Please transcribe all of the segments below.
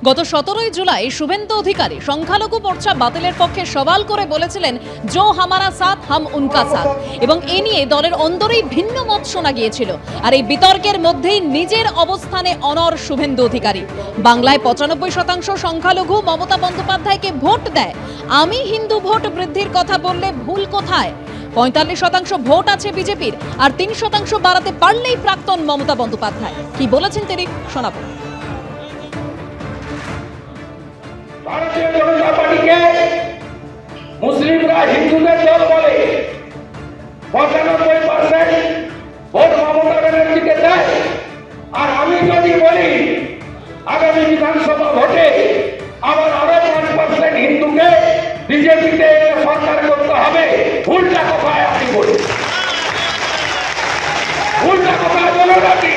গত 17 জুলাই শুভেন্দু অধিকারী সংখ্যালঘু মোর্চা বাতিলের পক্ষে সওয়াল করে বলেছিলেন জো হামারা সাথ হাম উনকা সাথ, এবং এ নিয়ে দলের অন্দরেই ভিন্ন মত শোনা গিয়েছিল। আর এই বিতর্কের মধ্যেই নিজের অবস্থানে অনড় শুভেন্দু অধিকারী। বাংলায় 95% সংখ্যালঘু মমতা বন্দ্যোপাধ্যায়কে ভোট দেয়, আমি হিন্দু ভোট বৃদ্ধির কথা বললে ভুল কোথায়? 45% ভোট আছে বিজেপির, আর 3% বাড়াতে পারলেই প্রাক্তন মমতা বন্দ্যোপাধ্যায়। কি বলেছেন তিনি, শোনাবো। ভারতীয় জনতা পার্টিকে মুসলিমরা হিন্দুদের দল বলে, 95% ভোট মমতা ব্যানার্জিকে দেয়। আর আমি যদি বলি আগামী বিধানসভা ভোটে আবার আরো 5% হিন্দুকে বিজেপিতে সরকার করতে হবে, ভুলটা কোথায় আপনি বলুন? ভুলটা কোথায় বলুন আপনি?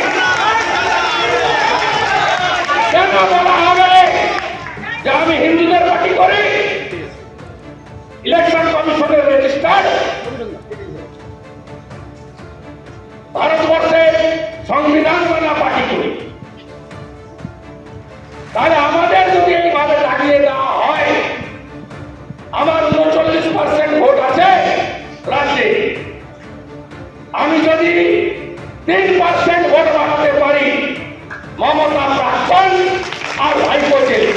কেন বলা হবে যে আমি হিন্দুদের পার্টি করি, ইলেকশন কমিশনের রেজিস্টার্ড, ভারতবর্ষের সংবিধান মানা পার্টি করি? তাহলে আমাদের যদি এইভাবে লাগিয়ে দেওয়া হয়, আমার 39% ভোট আছে রাজ্যে, আমি যদি 3% ভোট বাড়াতে পারি, মমতা প্রাক্তন আর ভাইপো জেলে।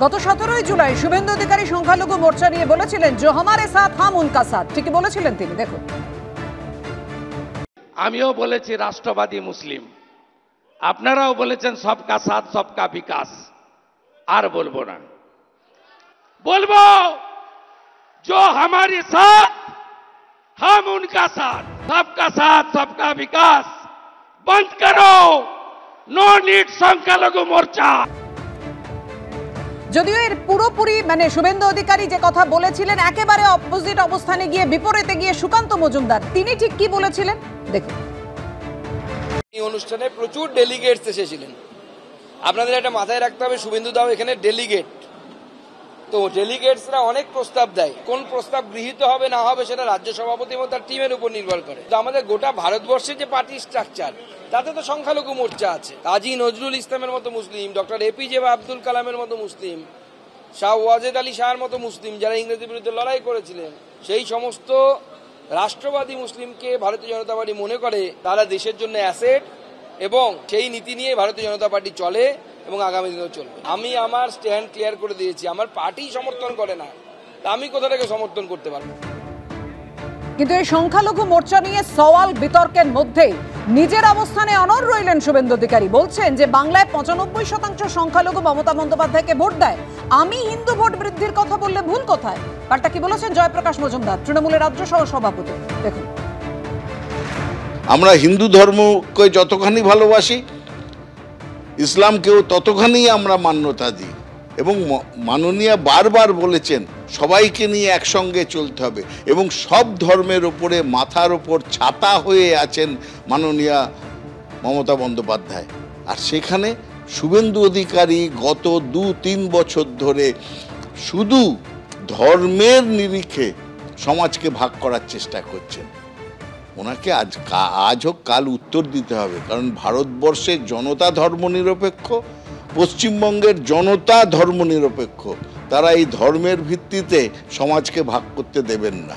গত 17 জুলাই শুভেন্দু অধিকারী সংখ্যালঘু মোর্চা নিয়ে বলেছিলেন জো হামারে সাথ হাম উনকা সাথ। ঠিকই বলেছিলেন তিনি, দেখুন। আমিও বলেছি রাষ্ট্রবাদী মুসলিম, আপনারাও বলেছেন সবকা সাথ সবকা বিকাশ। আর বলবো না, বলবো जो हमारे साथ हम उनका साथ, सबका साथ सबका विकास। बंद करो, नो नीड সংখ্যালঘু মোর্চা। যদিও এর পুরোপুরি শুভেন্দু অধিকারী যে কথা বলেছিলেন একেবারে অপোজিট অবস্থানে গিয়ে, বিপরীতে গিয়ে সুকান্ত মজুমদার তিনি ঠিক কি বলেছিলেন দেখুন। এই অনুষ্ঠানে প্রচুর ডেলিগেটস এসেছিলেন। আপনাদের একটা মাথায় রাখতে হবে, শুভেন্দু দাও এখানে ডেলিগেট, তো ডেলিগেটসরা অনেক প্রস্তাব দেয়। কোন প্রস্তাব গৃহীত হবে না হবে সেটা রাজ্য সভাপতি এবং তার টিমের উপর নির্ভর করে। তো আমাদের গোটা ভারতবর্ষের যে পার্টি স্ট্রাকচার, তাতে তো সংখ্যালঘু মোর্চা আছে। কাজী নজরুল ইসলামের মতো মুসলিম, ডক্টর এপিজে আব্দুল কালামের মতো মুসলিম, শাহ ওয়াজেদ আলী শাহর মতো মুসলিম, যারা ইংরেজের বিরুদ্ধে লড়াই করেছিলেন, সেই সমস্ত রাষ্ট্রবাদী মুসলিমকে ভারতীয় জনতা পার্টি মনে করে তারা দেশের জন্য অ্যাসেট, এবং সেই নীতি নিয়ে ভারতীয় জনতা পার্টি চলে এবং আগামী দিনেও চলবে। আমি আমার স্ট্যান্ড ক্লিয়ার করে দিয়েছি, আমার পার্টি সমর্থন করে না, তা আমি কোথা থেকে সমর্থন করতে পারবো? কিন্তু এই সংখ্যালঘু মোর্চা নিয়ে সওয়াল বিতর্কের মধ্যেই নিজের অবস্থানে অনড় রইলেন শুভেন্দু অধিকারী। বলছেন যে বাংলায় 95% সংখ্যালঘু মমতা বন্দ্যোপাধ্যায়কে ভোট দেয়, আমি হিন্দু ভোট বৃদ্ধির কথা বললে ভুল কোথায়? পাল্টা কি বলেছেন জয়প্রকাশ মজুমদার, তৃণমূলের রাজ্য সহ সভাপতি, দেখুন। আমরা হিন্দু ধর্মকে যতখানি ভালোবাসি, ইসলামকেও ততখানি আমরা মান্যতা দিই, এবং মাননীয়া বারবার বলেছেন সবাইকে নিয়ে একসঙ্গে চলতে হবে, এবং সব ধর্মের ওপরে মাথার ওপর ছাতা হয়ে আছেন মাননীয়া মমতা বন্দ্যোপাধ্যায়। আর সেখানে শুভেন্দু অধিকারী গত 2-3 বছর ধরে শুধু ধর্মের নিরিখে সমাজকে ভাগ করার চেষ্টা করছেন। ওনাকে আজ হোক কাল উত্তর দিতে হবে, কারণ ভারতবর্ষের জনতা ধর্মনিরপেক্ষ, পশ্চিমবঙ্গের জনতা ধর্মনিরপেক্ষ, তারা এই ধর্মের ভিত্তিতে সমাজকে ভাগ করতে দেবেন না।